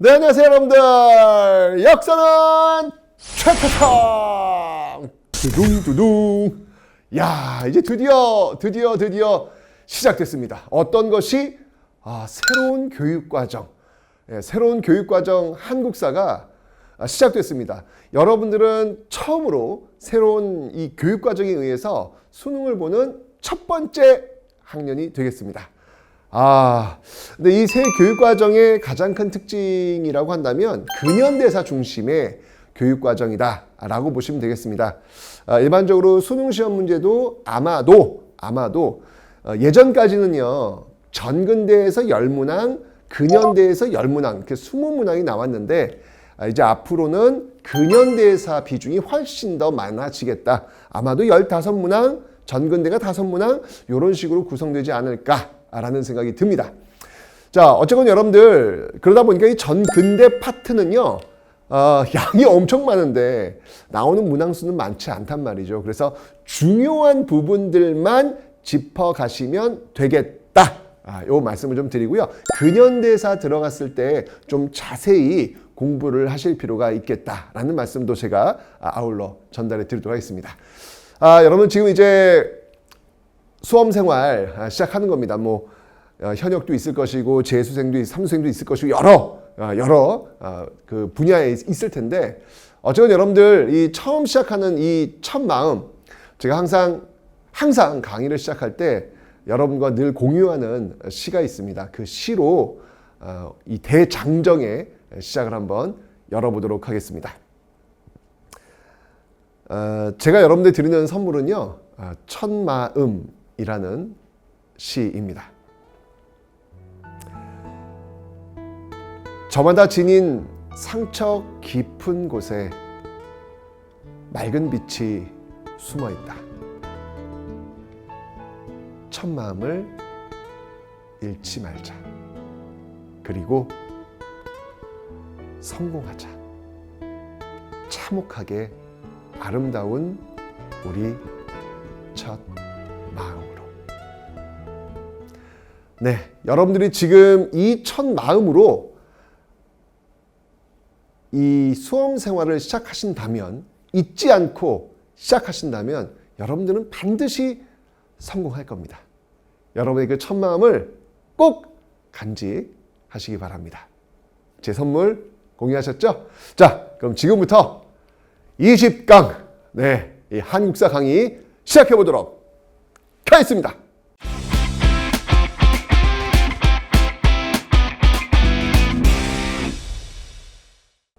네, 안녕하세요, 여러분들. 역사는 최태성. 두둥두둥. 야, 이제 드디어 시작됐습니다. 어떤 것이? 새로운 교육과정. 새로운 교육과정 한국사가 시작됐습니다. 여러분들은 처음으로 새로운 이 교육과정에 의해서 수능을 보는 첫 번째 학년이 되겠습니다. 근데 이 새 교육과정의 가장 큰 특징이라고 한다면 근현대사 중심의 교육과정이다라고 보시면 되겠습니다. 일반적으로 수능시험 문제도 아마도 예전까지는요, 전근대에서 10문항, 근현대에서 10문항, 이렇게 20문항이 나왔는데 이제 앞으로는 근현대사 비중이 훨씬 더 많아지겠다. 아마도 15문항, 전근대가 5문항 이런 식으로 구성되지 않을까라는 생각이 듭니다. 자, 어쨌건 여러분들 그러다 보니까 이 전근대 파트는요, 양이 엄청 많은데 나오는 문항 수는 많지 않단 말이죠. 그래서 중요한 부분들만 짚어가시면 되겠다. 요 말씀을 좀 드리고요. 근현대사 들어갔을 때 좀 자세히 공부를 하실 필요가 있겠다라는 말씀도 제가 아울러 전달해 드리도록 하겠습니다. 여러분 지금 이제 수험생활 시작하는 겁니다. 현역도 있을 것이고 재수생도 삼수생도 있을 것이고 여러 그 분야에 있을 텐데 어쨌든 여러분들 이 처음 시작하는 이 첫 마음, 제가 항상 강의를 시작할 때 여러분과 늘 공유하는 시가 있습니다. 그 시로 이 대장정의 시작을 한번 열어보도록 하겠습니다. 제가 여러분들 드리는 선물은요, 첫마음이라는 시입니다. 저마다 지닌 상처 깊은 곳에 맑은 빛이 숨어 있다. 첫 마음을 잃지 말자. 그리고 성공하자. 참혹하게 아름다운 우리 첫 마음으로. 네, 여러분들이 지금 이 첫 마음으로 이 수험 생활을 시작하신다면, 잊지 않고 시작하신다면 여러분들은 반드시 성공할 겁니다. 여러분의 그 첫 마음을 꼭 간직하시기 바랍니다. 제 선물 공유하셨죠? 자, 그럼 지금부터 20강, 이 한국사 강의 시작해 보도록 하겠습니다.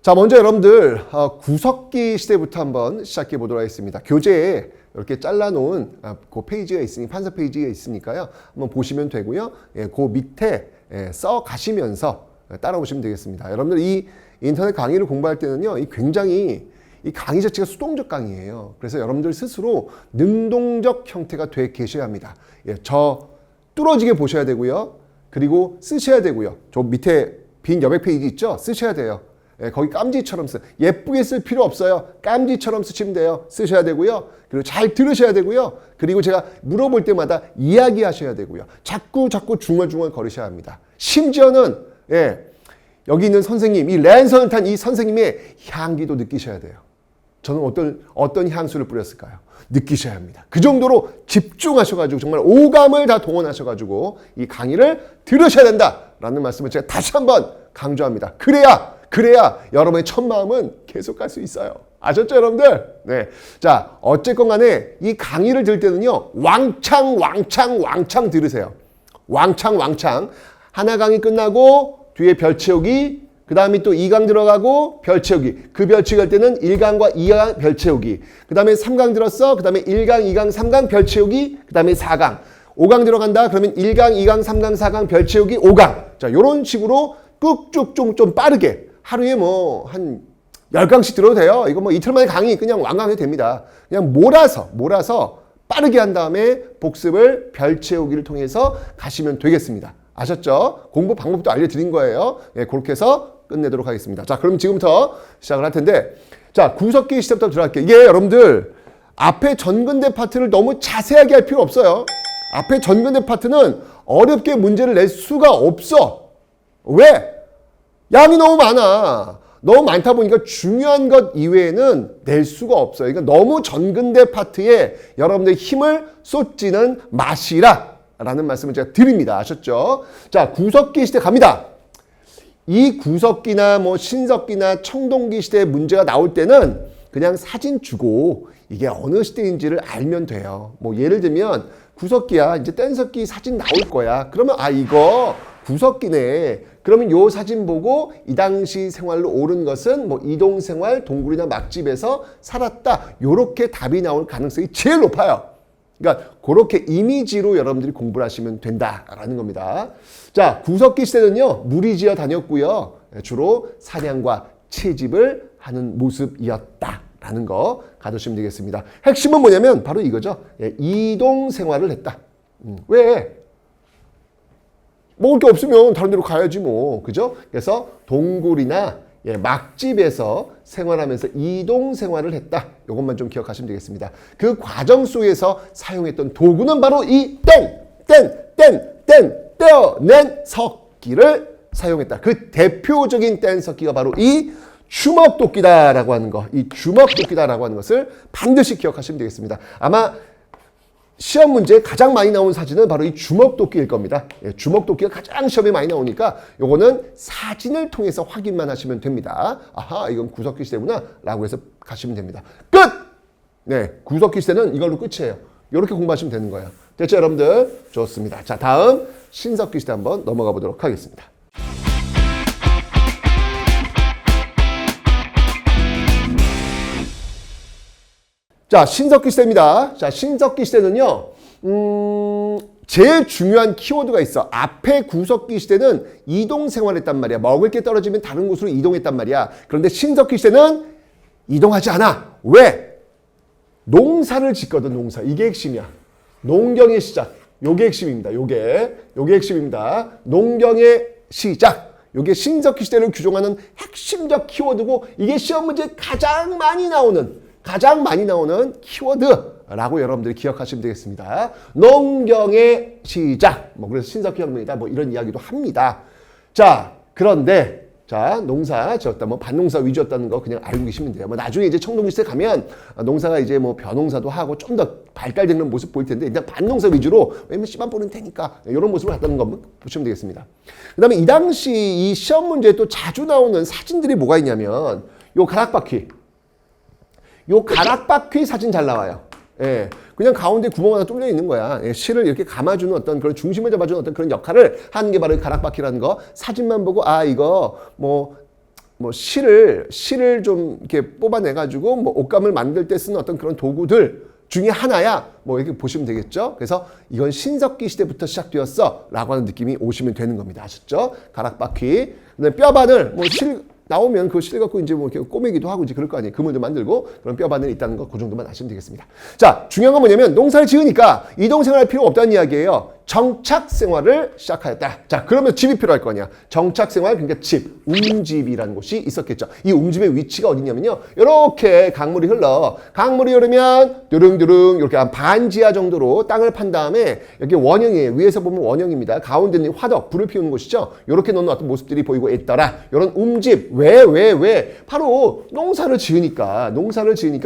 자, 먼저 여러분들 구석기 시대부터 한번 시작해 보도록 하겠습니다. 교재에 이렇게 잘라놓은 그 페이지가 있으니 판서 페이지가 있으니까요. 한번 보시면 되고요. 그 밑에 써 가시면서 따라오시면 되겠습니다. 여러분들 이 인터넷 강의를 공부할 때는요, 굉장히 이 강의 자체가 수동적 강의예요. 그래서 여러분들 스스로 능동적 형태가 돼 계셔야 합니다. 저 뚫어지게 보셔야 되고요. 그리고 쓰셔야 되고요. 저 밑에 빈 여백 페이지 있죠? 쓰셔야 돼요. 거기 깜지처럼 예쁘게 쓸 필요 없어요. 깜지처럼 쓰시면 돼요. 쓰셔야 되고요. 그리고 잘 들으셔야 되고요. 그리고 제가 물어볼 때마다 이야기하셔야 되고요. 자꾸 중얼중얼 거리셔야 합니다. 심지어는 여기 있는 선생님, 이 랜선을 탄 이 선생님의 향기도 느끼셔야 돼요. 저는 어떤 향수를 뿌렸을까요? 느끼셔야 합니다. 그 정도로 집중하셔가지고 정말 오감을 다 동원하셔가지고 이 강의를 들으셔야 된다라는 말씀을 제가 다시 한번 강조합니다. 그래야 여러분의 첫 마음은 계속 갈 수 있어요. 아셨죠, 여러분들? 네. 자, 어쨌건 간에 이 강의를 들을 때는요, 왕창 들으세요. 왕창. 하나 강의 끝나고 뒤에 별 채우기, 그 다음에 또 2강 들어가고 별 채우기. 그 별 채우기 할 때는 1강과 2강 별 채우기. 그 다음에 3강 들었어. 그 다음에 1강, 2강, 3강 별 채우기. 그 다음에 4강. 5강 들어간다. 그러면 1강, 2강, 3강, 4강 별 채우기 5강. 자, 요런 식으로 꾹쭉 좀 빠르게 하루에 한 10강씩 들어도 돼요. 이거 이틀 만에 강의 그냥 완강해도 됩니다. 그냥 몰아서 빠르게 한 다음에 복습을 별 채우기를 통해서 가시면 되겠습니다. 아셨죠? 공부 방법도 알려드린 거예요. 그렇게 해서 끝내도록 하겠습니다. 자, 그럼 지금부터 시작을 할 텐데, 자, 구석기 시작부터 들어갈게요. 이게 여러분들 앞에 전근대 파트를 너무 자세하게 할 필요 없어요. 앞에 전근대 파트는 어렵게 문제를 낼 수가 없어. 왜? 양이 너무 많아. 너무 많다 보니까 중요한 것 이외에는 낼 수가 없어요. 그러니까 너무 전근대 파트에 여러분들의 힘을 쏟지는 마시라 라는 말씀을 제가 드립니다. 아셨죠? 자, 구석기 시대 갑니다. 이 구석기나 뭐 신석기나 청동기 시대의 문제가 나올 때는 그냥 사진 주고 이게 어느 시대인지를 알면 돼요. 뭐 예를 들면 구석기야, 이제 뗀석기 사진 나올 거야. 그러면 아, 이거 구석기네. 그러면 요 사진 보고 이 당시 생활로 옳은 것은 뭐 이동생활, 동굴이나 막집에서 살았다. 요렇게 답이 나올 가능성이 제일 높아요. 그러니까 그렇게 이미지로 여러분들이 공부를 하시면 된다라는 겁니다. 자, 구석기 시대는요, 무리지어 다녔고요. 주로 사냥과 채집을 하는 모습이었다라는 거 가두시면 되겠습니다. 핵심은 뭐냐면 바로 이거죠. 이동 생활을 했다. 왜? 먹을 게 없으면 다른 데로 가야지 뭐. 그죠? 그래서 동굴이나 막집에서 생활하면서 이동 생활을 했다. 이것만 좀 기억하시면 되겠습니다. 그 과정 속에서 사용했던 도구는 바로 이 떼어낸 석기를 사용했다. 그 대표적인 뗀석기가 바로 이 주먹도끼다라고 하는 거. 이 주먹도끼다라고 하는 것을 반드시 기억하시면 되겠습니다. 아마 시험 문제에 가장 많이 나온 사진은 바로 이 주먹도끼일 겁니다. 주먹도끼가 가장 시험에 많이 나오니까 요거는 사진을 통해서 확인만 하시면 됩니다. 아하, 이건 구석기 시대구나 라고 해서 가시면 됩니다. 끝! 네, 구석기 시대는 이걸로 끝이에요. 이렇게 공부하시면 되는 거예요. 됐죠, 여러분들? 좋습니다. 자, 다음 신석기 시대 한번 넘어가 보도록 하겠습니다. 자, 신석기 시대입니다. 자, 신석기 시대는요, 제일 중요한 키워드가 있어. 앞에 구석기 시대는 이동 생활했단 말이야. 먹을 게 떨어지면 다른 곳으로 이동했단 말이야. 그런데 신석기 시대는 이동하지 않아. 왜? 농사를 짓거든, 농사. 이게 핵심이야. 농경의 시작. 요게 핵심입니다. 요게 핵심입니다. 농경의 시작. 요게 신석기 시대를 규정하는 핵심적 키워드고, 이게 시험 문제에 가장 많이 나오는 키워드라고 여러분들이 기억하시면 되겠습니다. 농경의 시작. 뭐 그래서 신석기 혁명이다. 뭐 이런 이야기도 합니다. 자, 그런데 자, 농사 지었다. 뭐 밭농사 위주였다는 거 그냥 알고 계시면 돼요. 뭐 나중에 이제 청동기 시대 가면 농사가 이제 뭐 벼농사도 하고 좀 더 발달되는 모습 보일 텐데 일단 밭농사 위주로 왜냐면 씨만 뿌리면 되니까 이런 모습을 갖다는 거 보시면 되겠습니다. 그다음에 이 당시 이 시험 문제에 또 자주 나오는 사진들이 뭐가 있냐면 요 가락바퀴. 요 가락바퀴 사진 잘 나와요. 예, 그냥 가운데 구멍 하나 뚫려 있는 거야. 예, 실을 이렇게 감아주는 어떤 그런 중심을 잡아주는 어떤 그런 역할을 하는 게 바로 가락바퀴라는 거. 사진만 보고 아 이거 뭐 실을 좀 이렇게 뽑아내가지고 뭐 옷감을 만들 때 쓰는 어떤 그런 도구들 중에 하나야. 뭐 이렇게 보시면 되겠죠. 그래서 이건 신석기 시대부터 시작되었어라고 하는 느낌이 오시면 되는 겁니다. 아셨죠? 가락바퀴. 근데 뼈바늘 뭐 실 나오면 그 실 갖고 이제 뭐 이렇게 꼬매기도 하고 이제 그럴 거 아니에요. 그물도 만들고 그런 뼈바늘이 있다는 거 그 정도만 아시면 되겠습니다. 자, 중요한 건 뭐냐면 농사를 지으니까 이동 생활할 필요가 없다는 이야기예요. 정착 생활을 시작하였다. 자, 그러면 집이 필요할 거 아니야. 정착 생활, 그러니까 집, 움집이라는 곳이 있었겠죠. 이 움집의 위치가 어디냐면요. 이렇게 강물이 흘러. 강물이 흐르면 두릉두릉 이렇게 한 반지하 정도로 땅을 판 다음에 여기 원형이에요. 위에서 보면 원형입니다. 가운데는 화덕, 불을 피우는 곳이죠. 이렇게 놓는 어떤 모습들이 보이고 있더라. 이런 움집. 왜? 바로 농사를 지으니까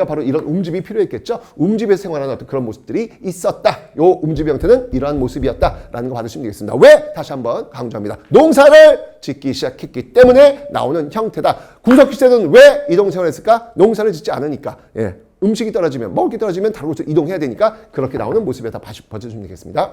바로 이런 움집이 필요했겠죠. 움집에서 생활하는 어떤 그런 모습들이 있었다. 요 움집 형태는 이러한 모습이었다라는 거 받으시면 되겠습니다. 왜? 다시 한번 강조합니다. 농사를 짓기 시작했기 때문에 나오는 형태다. 구석기 시대는 왜 이동 생활을 했을까? 농사를 짓지 않으니까. 예. 음식이 떨어지면, 먹을 게 떨어지면 다른 곳으로 이동해야 되니까 그렇게 나오는 모습에 다 봐주시면 되겠습니다.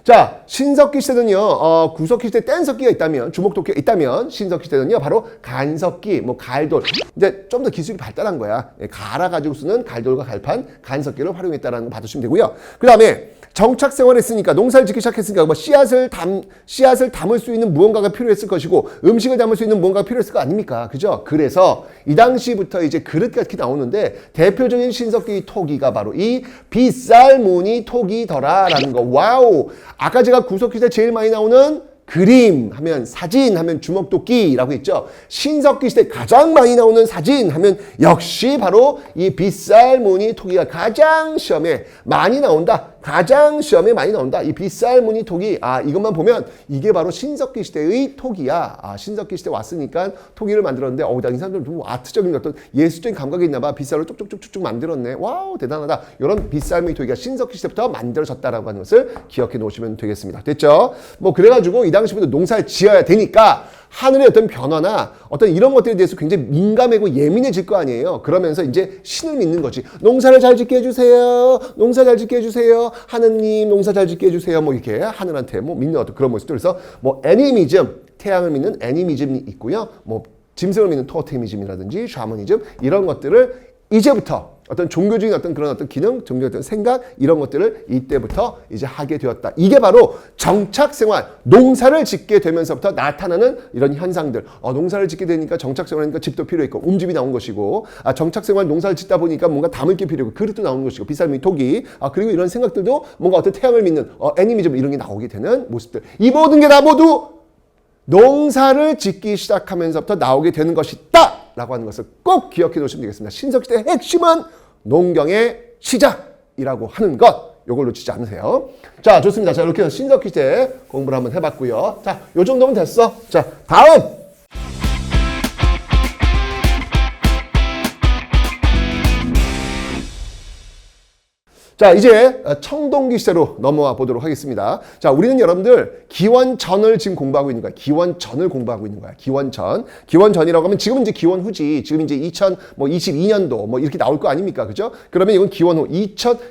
자, 신석기 시대는요, 구석기 시대 뗀석기가 있다면, 주먹도끼가 있다면, 신석기 시대는요, 바로 간석기, 뭐 갈돌. 이제 좀 더 기술이 발달한 거야. 갈아가지고 쓰는 갈돌과 갈판, 간석기를 활용했다는 거 봐주시면 되고요. 그 다음에 정착 생활을 했으니까, 농사를 짓기 시작했으니까, 뭐 씨앗을 담을 수 있는 무언가가 필요했을 것이고, 음식을 담을 수 있는 무언가가 필요했을 거 아닙니까? 그죠? 그래서 이 당시부터 이제 그릇 같이 나오는데, 대표적인 신석기 토기가 바로 이 빗살무늬 토기더라라는 거. 와우! 아까 제가 구석기 시대 제일 많이 나오는 그림 하면 사진 하면 주먹도끼라고 했죠. 신석기 시대 가장 많이 나오는 사진 하면 역시 바로 이 빗살무늬 토기가 가장 시험에 많이 나온다. 가장 시험에 많이 나온다. 이 빗살무늬 토기. 이것만 보면 이게 바로 신석기 시대의 토기야. 신석기 시대 왔으니까 토기를 만들었는데 이 사람들 좀 아트적인 어떤 예술적인 감각이 있나 봐. 빗살로 쭉쭉쭉쭉 만들었네. 와우, 대단하다. 이런 빗살무늬 토기가 신석기 시대부터 만들어졌다라고 하는 것을 기억해 놓으시면 되겠습니다. 됐죠? 뭐 그래가지고 이 당시부터 농사를 지어야 되니까 하늘의 어떤 변화나 어떤 이런 것들에 대해서 굉장히 민감하고 예민해질 거 아니에요. 그러면서 이제 신을 믿는 거지. 농사를 잘 짓게 해주세요. 농사 잘 짓게 해주세요. 하느님 농사 잘 짓게 해주세요. 뭐 이렇게 하늘한테 뭐 믿는 어떤 그런 모습들. 그래서 뭐 애니미즘, 태양을 믿는 애니미즘이 있고요. 뭐 짐승을 믿는 토테미즘이라든지 샤머니즘 이런 것들을 이제부터 어떤 종교적인 어떤 그런 어떤 기능, 종교적인 어떤 생각 이런 것들을 이때부터 이제 하게 되었다. 이게 바로 정착생활, 농사를 짓게 되면서부터 나타나는 이런 현상들. 농사를 짓게 되니까 정착생활하니까 집도 필요했고 움집이 나온 것이고, 정착생활 농사를 짓다 보니까 뭔가 담을 게 필요하고 그릇도 나오는 것이고, 빗살무늬 토기, 그리고 이런 생각들도 뭔가 어떤 태양을 믿는 애니미즘 이런 게 나오게 되는 모습들. 이 모든 게 다 모두 농사를 짓기 시작하면서부터 나오게 되는 것이다 라고 하는 것을 꼭 기억해 놓으시면 되겠습니다. 신석시대의 핵심은 농경의 시작이라고 하는 것, 요걸 놓치지 않으세요. 자, 좋습니다. 자, 이렇게 해서 신석시대 공부를 한번 해봤고요. 자, 요 정도면 됐어. 자, 다음! 자, 이제 청동기 시대로 넘어와 보도록 하겠습니다. 자, 우리는 여러분들 기원전을 지금 공부하고 있는 거야. 기원전을 공부하고 있는 거야. 기원전. 기원전이라고 하면 지금은 이제 기원 후지. 지금 이제 2022년도 뭐 이렇게 나올 거 아닙니까? 그죠? 그러면 이건 기원 후.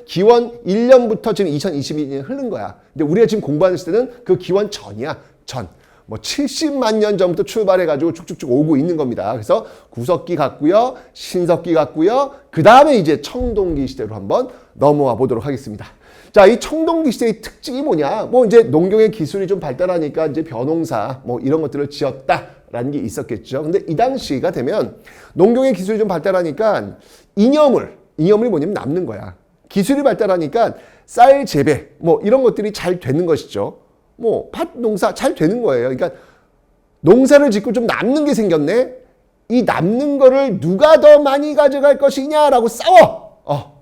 기원 1년부터 지금 2022년 흐른 거야. 근데 우리가 지금 공부하는 시대는 그 기원 전이야. 전. 뭐 70만 년 전부터 출발해가지고 쭉쭉쭉 오고 있는 겁니다. 그래서 구석기 같고요. 신석기 같고요. 그 다음에 이제 청동기 시대로 한번 넘어와 보도록 하겠습니다. 자, 이 청동기 시대의 특징이 뭐냐? 뭐 이제 농경의 기술이 좀 발달하니까 이제 벼농사 뭐 이런 것들을 지었다라는 게 있었겠죠. 근데 이 당시가 되면 농경의 기술이 좀 발달하니까 이념물이 뭐냐면 남는 거야. 기술이 발달하니까 쌀 재배 뭐 이런 것들이 잘 되는 것이죠. 뭐 팥 농사 잘 되는 거예요. 그러니까 농사를 짓고 좀 남는 게 생겼네. 이 남는 거를 누가 더 많이 가져갈 것이냐라고 싸워.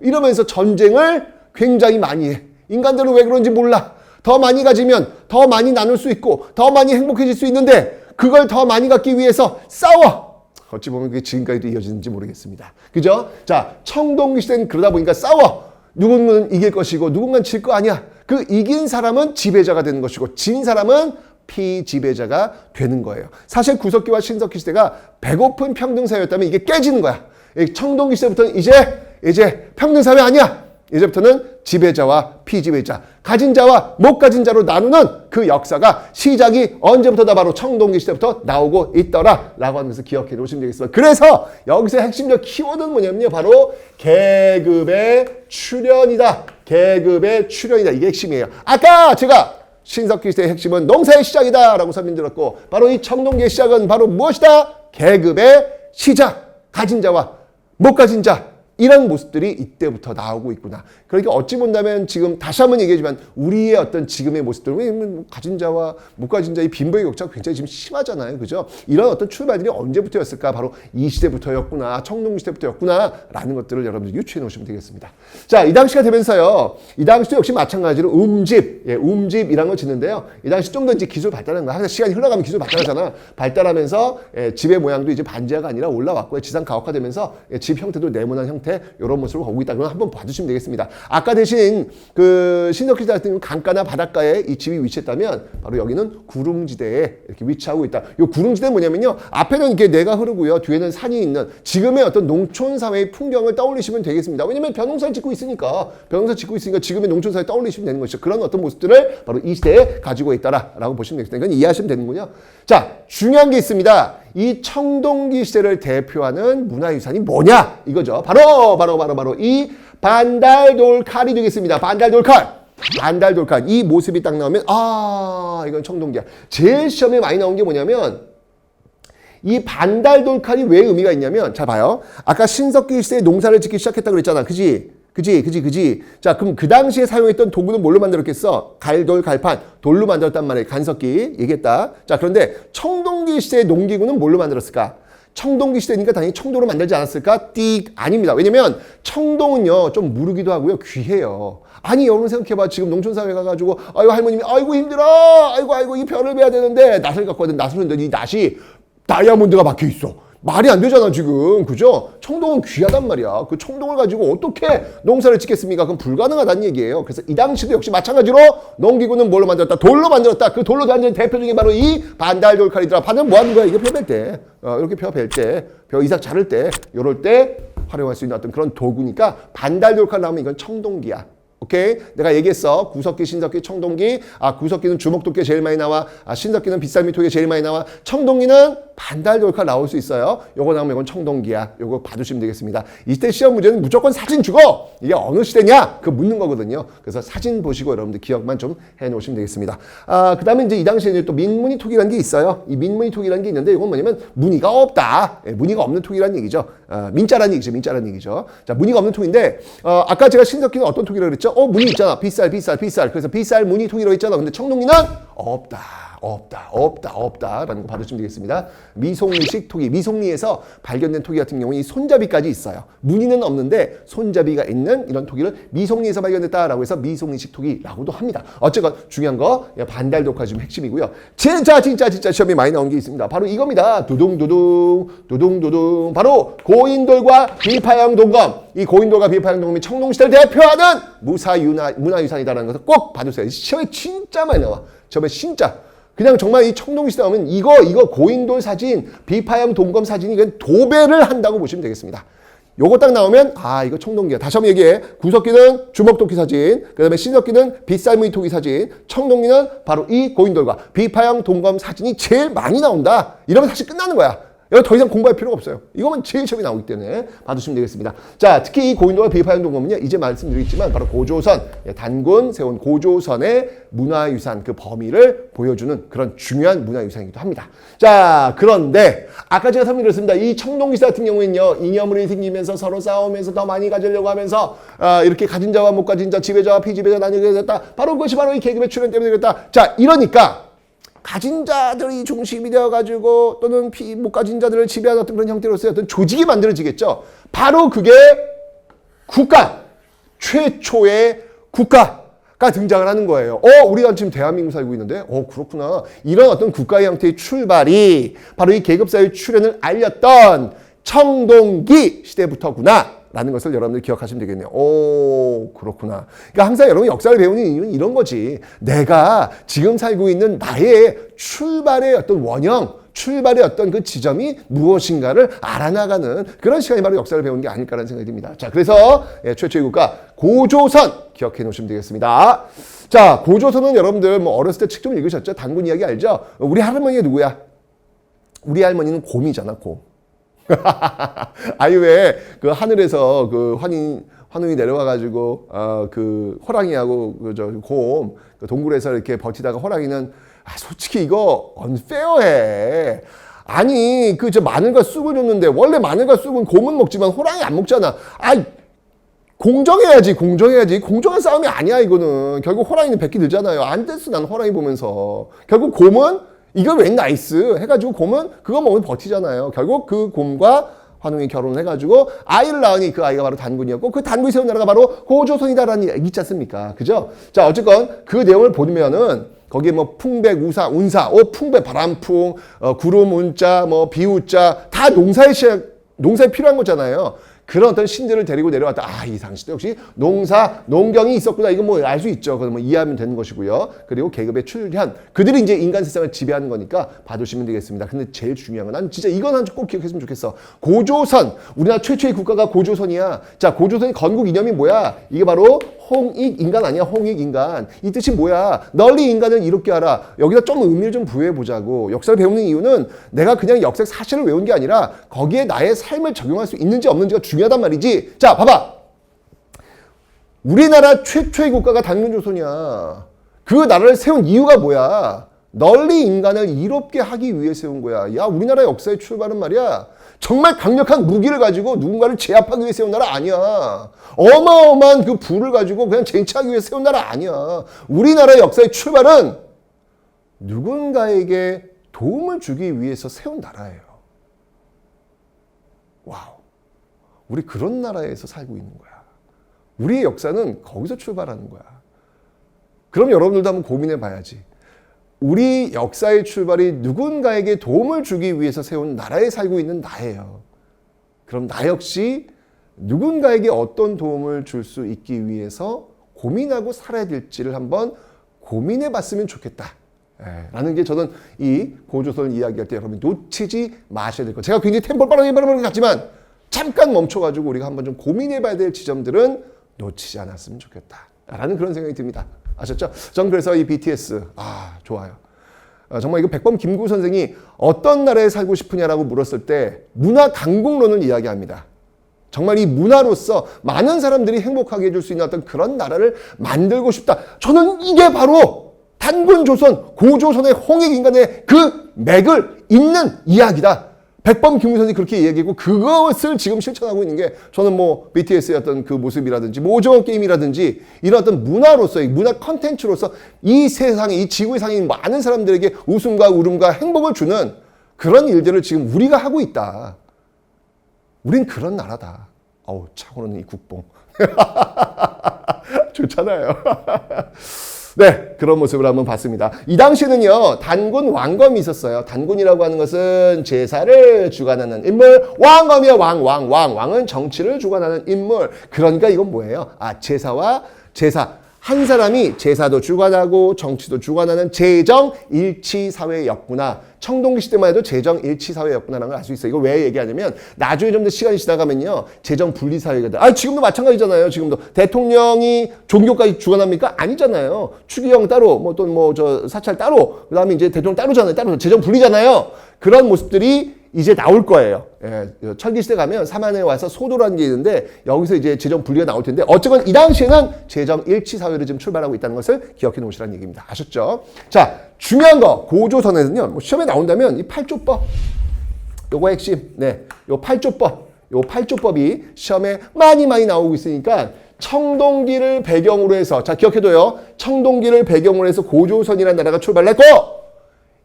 이러면서 전쟁을 굉장히 많이 해. 인간들은 왜 그런지 몰라. 더 많이 가지면 더 많이 나눌 수 있고 더 많이 행복해질 수 있는데 그걸 더 많이 갖기 위해서 싸워. 어찌 보면 그게 지금까지도 이어지는지 모르겠습니다. 그죠? 자, 청동기 시대는 그러다 보니까 싸워. 누군가는 이길 것이고 누군가는 질 거 아니야. 그 이긴 사람은 지배자가 되는 것이고 진 사람은 피지배자가 되는 거예요. 사실 구석기와 신석기 시대가 배고픈 평등사회였다면 이게 깨지는 거야. 청동기 시대부터는 이제 평등사회 아니야. 이제부터는 지배자와 피지배자, 가진 자와 못 가진 자로 나누는 그 역사가 시작이 언제부터다 바로 청동기 시대부터 나오고 있더라 라고 하면서 기억해 놓으시면 되겠습니다. 그래서 여기서 핵심적 키워드는 뭐냐면요. 바로 계급의 출현이다. 계급의 출현이다. 이게 핵심이에요. 아까 제가 신석기 시대의 핵심은 농사의 시작이다 라고 설명드렸고 바로 이 청동기의 시작은 바로 무엇이다? 계급의 시작. 가진 자와 못 가진 자. 이런 모습들이 이때부터 나오고 있구나. 그러니까 어찌 본다면 지금 다시 한번 얘기하지만 우리의 어떤 지금의 모습들은 가진 자와 못 가진 자의 빈부의 격차가 굉장히 지금 심하잖아요. 그죠? 이런 어떤 출발들이 언제부터였을까? 바로 이 시대부터였구나. 청동기 시대부터였구나. 라는 것들을 여러분들 유추해 놓으시면 되겠습니다. 자, 이 당시가 되면서요. 이 당시도 역시 마찬가지로 움집이라는 걸 짓는데요. 이 당시 좀 더 이제 기술 발달하는 거야. 항상 시간이 흘러가면 기술 발달하잖아. 발달하면서 집의 모양도 이제 반지하가 아니라 올라왔고요. 지상 가옥화되면서 집 형태도 네모난 형태 이런 모습으로 가고 있다. 그럼 한번 봐주시면 되겠습니다. 아까 대신 그 신석기 시대 같은 강가나 바닷가에 이 집이 위치했다면 바로 여기는 구릉지대에 이렇게 위치하고 있다. 이 구릉지대는 뭐냐면요. 앞에는 이렇게 내가 흐르고요. 뒤에는 산이 있는 지금의 어떤 농촌 사회의 풍경을 떠올리시면 되겠습니다. 왜냐면 벼농사를 짓고 있으니까 지금의 농촌 사회 떠올리시면 되는 것이죠. 그런 어떤 모습들을 바로 이 시대에 가지고 있다라고 보시면 되겠습니다. 이건 이해하시면 되는군요. 자, 중요한 게 있습니다. 이 청동기 시대를 대표하는 문화유산이 뭐냐? 이거죠. 바로 이 반달돌칼이 되겠습니다. 반달돌칼. 이 모습이 딱 나오면 이건 청동기야. 제일 시험에 많이 나온 게 뭐냐면 이 반달돌칼이 왜 의미가 있냐면 자 봐요. 아까 신석기 시대에 농사를 짓기 시작했다고 그랬잖아. 그지? 자, 그럼 그 당시에 사용했던 도구는 뭘로 만들었겠어? 갈돌, 갈판, 돌로 만들었단 말이에요. 간석기 얘기했다. 자, 그런데 청동기 시대의 농기구는 뭘로 만들었을까? 청동기 시대니까 당연히 청도로 만들지 않았을까? 아닙니다. 왜냐면 청동은요 좀 무르기도 하고요 귀해요. 아니 여러분 생각해봐. 지금 농촌사회 가가지고 아이고 할머님이 아이고 힘들어. 아이고 이 벼를 베야 되는데 낫을 갖고 왔는데 낫을 했는데 이 낫이 다이아몬드가 박혀있어. 말이 안 되잖아 지금. 그죠? 청동은 귀하단 말이야. 그 청동을 가지고 어떻게 농사를 짓겠습니까? 그건 불가능하다는 얘기예요. 그래서 이 당시도 역시 마찬가지로 농기구는 뭘로 만들었다? 돌로 만들었다. 그 돌로 만든 대표 중에 바로 이 반달돌칼이더라. 반달 뭐 하는 거야? 이게 벼 벨 때. 이렇게 벼 벨 때, 벼 이삭 자를 때, 요럴 때 활용할 수 있는 어떤 그런 도구니까 반달돌칼 나오면 이건 청동기야. 오케이? 내가 얘기했어. 구석기, 신석기, 청동기. 구석기는 주먹도끼가 제일 많이 나와. 신석기는 빗살미토기가 제일 많이 나와. 청동기는 반달돌칼 나올 수 있어요. 요거 나오면 이건 청동기야. 요거 봐두시면 되겠습니다. 이때 시험 문제는 무조건 사진 주고 이게 어느 시대냐? 그 묻는 거거든요. 그래서 사진 보시고 여러분들 기억만 좀 해놓으시면 되겠습니다. 그 다음에 이제 이 당시에는 또 민무늬 토기라는 게 있어요. 이 민무늬 토기라는 게 있는데 이건 뭐냐면 무늬가 없다. 무늬가 없는 토기라는 얘기죠. 민자라는 얘기죠. 민자라는 얘기죠. 자, 무늬가 없는 토기인데 아까 제가 신석기는 어떤 토기라고 그랬죠? 무늬 있잖아. 빗살. 그래서 빗살 무늬 토기라고 했잖아. 근데 청동기는 없다라는 거 받으시면 되겠습니다. 미송리식 토기, 미송리에서 발견된 토기 같은 경우는 이 손잡이까지 있어요. 무늬는 없는데 손잡이가 있는 이런 토기를 미송리에서 발견됐다라고 해서 미송리식 토기라고도 합니다. 어쨌건 중요한 거 반달돌칼 지금 핵심이고요. 진짜 시험에 많이 나온 게 있습니다. 바로 이겁니다. 두둥두둥 바로 고인돌과 비파형 동검. 이 고인돌과 비파형 동검이 청동시대를 대표하는 문화유산이다라는 것을 꼭 봐주세요. 시험에 진짜 많이 나와. 시험에 진짜. 그냥 정말 이 청동시대 나오면 이거 고인돌 사진, 비파형 동검 사진이 그냥 도배를 한다고 보시면 되겠습니다. 요거 딱 나오면 이거 청동기야. 다시 한번 얘기해. 구석기는 주먹도끼 사진, 그 다음에 신석기는 빗살무늬 토기 사진, 청동기는 바로 이 고인돌과 비파형 동검 사진이 제일 많이 나온다. 이러면 사실 끝나는 거야. 더 이상 공부할 필요가 없어요. 이거만 제일 처음에 나오기 때문에 봐두시면 되겠습니다. 자, 특히 이 고인돌과 비파형 동검은요, 이제 말씀드리겠지만 바로 고조선, 단군 세운 고조선의 문화유산 그 범위를 보여주는 그런 중요한 문화유산이기도 합니다. 자, 그런데 아까 제가 설명드렸습니다. 이 청동기사 같은 경우에는요, 이념물이 생기면서 서로 싸우면서 더 많이 가지려고 하면서 이렇게 가진 자와 못 가진 자, 지배자와 피지배자 나뉘게 됐다. 바로 그것이 바로 이 계급의 출현 때문에 그랬다. 자, 이러니까 가진 자들이 중심이 되어가지고 또는 못 가진 자들을 지배하는 어떤 그런 형태로서의 어떤 조직이 만들어지겠죠. 바로 그게 국가, 최초의 국가가 등장을 하는 거예요. 우리가 지금 대한민국 살고 있는데, 그렇구나. 이런 어떤 국가의 형태의 출발이 바로 이 계급사회의 출현을 알렸던 청동기 시대부터구나. 라는 것을 여러분들 기억하시면 되겠네요. 그렇구나. 그러니까 항상 여러분 역사를 배우는 이유는 이런 거지. 내가 지금 살고 있는 나의 출발의 어떤 원형, 출발의 어떤 그 지점이 무엇인가를 알아나가는 그런 시간이 바로 역사를 배우는 게 아닐까라는 생각이 듭니다. 자, 그래서 최초의 국가 고조선 기억해 놓으시면 되겠습니다. 자, 고조선은 여러분들 뭐 어렸을 때 책 좀 읽으셨죠? 단군 이야기 알죠? 우리 할머니가 누구야? 우리 할머니는 곰이잖아, 곰. 왜 그 하늘에서 그 환웅이 내려와가지고 그 호랑이하고 곰 그 동굴에서 이렇게 버티다가 호랑이는 솔직히 이거 unfair해. 아니 그 마늘과 쑥을 줬는데 원래 마늘과 쑥은 곰은 먹지만 호랑이 안 먹잖아. 공정해야지. 공정한 싸움이 아니야 이거는. 결국 호랑이는 뱉기 늘잖아요. 안 됐어 난 호랑이 보면서. 결국 곰은 이거 웬 나이스 해가지고 곰은 그거 먹으면 버티잖아요. 결국 그 곰과 환웅이 결혼을 해가지고 아이를 낳으니 그 아이가 바로 단군이었고 그 단군이 세운 나라가 바로 고조선이다라는 얘기 있지 않습니까? 그죠? 자, 어쨌건 그 내용을 보면은 거기에 뭐 풍백, 우사, 운사, 풍백, 바람풍, 구름, 운자, 뭐 비우자 다 농사에 필요한 거잖아요. 그런 어떤 신들을 데리고 내려왔다. 이 당시도 역시 농경이 있었구나. 이건 뭐 알 수 있죠. 그건 뭐 이해하면 되는 것이고요. 그리고 계급의 출현. 그들이 이제 인간 세상을 지배하는 거니까 봐두시면 되겠습니다. 근데 제일 중요한 건 난 진짜 이건 꼭 기억했으면 좋겠어. 고조선. 우리나라 최초의 국가가 고조선이야. 자, 고조선의 건국 이념이 뭐야? 이게 바로 홍익인간 아니야? 홍익인간. 이 뜻이 뭐야? 널리 인간을 이롭게 하라. 여기다 좀 의미를 좀 부여해보자고. 역사를 배우는 이유는 내가 그냥 역사 사실을 외운 게 아니라 거기에 나의 삶을 적용할 수 있는지 없는지가 중요하단 말이지. 자, 봐봐. 우리나라 최초의 국가가 단군조선이야. 그 나라를 세운 이유가 뭐야? 널리 인간을 이롭게 하기 위해 세운 거야. 야, 우리나라 역사의 출발은 말이야. 정말 강력한 무기를 가지고 누군가를 제압하기 위해 세운 나라 아니야. 어마어마한 그 부를 가지고 그냥 쟁취하기 위해 세운 나라 아니야. 우리나라의 역사의 출발은 누군가에게 도움을 주기 위해서 세운 나라예요. 와우. 우리 그런 나라에서 살고 있는 거야. 우리의 역사는 거기서 출발하는 거야. 그럼 여러분들도 한번 고민해 봐야지. 우리 역사의 출발이 누군가에게 도움을 주기 위해서 세운 나라에 살고 있는 나예요. 그럼 나 역시 누군가에게 어떤 도움을 줄 수 있기 위해서 고민하고 살아야 될지를 한번 고민해 봤으면 좋겠다. 라는 게 저는 이 고조선을 이야기할 때 여러분 놓치지 마셔야 될 것. 제가 굉장히 템포를 빠르게 갔지만 잠깐 멈춰가지고 우리가 한번 좀 고민해 봐야 될 지점들은 놓치지 않았으면 좋겠다. 라는 그런 생각이 듭니다. 아셨죠? 전 그래서 이 BTS, 좋아요. 정말 이거 백범 김구 선생이 어떤 나라에 살고 싶으냐라고 물었을 때 문화 강국론을 이야기합니다. 정말 이 문화로서 많은 사람들이 행복하게 해줄 수 있는 어떤 그런 나라를 만들고 싶다. 저는 이게 바로 단군 조선, 고조선의 홍익인간의 그 맥을 잇는 이야기다. 백범 김구 선생이 그렇게 이야기했고 그것을 지금 실천하고 있는 게 저는 뭐 BTS의 어떤 그 모습이라든지 뭐 오징어 게임이라든지 이런 어떤 문화로서의 문화 컨텐츠로서 이 세상에 이 지구의 상에 많은 사람들에게 웃음과 울음과 행복을 주는 그런 일들을 지금 우리가 하고 있다. 우린 그런 나라다. 어우 차고는 이 국뽕 좋잖아요. 네, 그런 모습을 한번 봤습니다. 이 당시에는요, 단군 왕검이 있었어요. 단군이라고 하는 것은 제사를 주관하는 인물, 왕검이요, 왕은 정치를 주관하는 인물. 그러니까 이건 뭐예요? 제사와 제사. 한 사람이 제사도 주관하고 정치도 주관하는 재정일치사회였구나. 청동기 시대만 해도 재정일치사회였구나라는 걸 알 수 있어요. 이걸 왜 얘기하냐면 나중에 좀 더 시간이 지나가면요. 재정분리사회가 돼. 지금도 마찬가지잖아요. 지금도 대통령이 종교까지 주관합니까? 아니잖아요. 추기경 따로, 사찰 따로, 그 다음에 이제 대통령 따로잖아요. 따로 재정분리잖아요. 그런 모습들이 이제 나올 거예요. 철기시대 가면 사만에 와서 소도라는 게 있는데 여기서 이제 재정 분리가 나올 텐데 어쨌건 이 당시에는 재정 일치 사회를 지금 출발하고 있다는 것을 기억해 놓으시라는 얘기입니다. 아셨죠? 자, 중요한 거 고조선에는요. 뭐 시험에 나온다면 이 8조법 요거 핵심. 네. 요 8조법. 요 8조법이 시험에 많이 나오고 있으니까 청동기를 배경으로 해서 자, 기억해둬요. 청동기를 배경으로 해서 고조선이라는 나라가 출발했고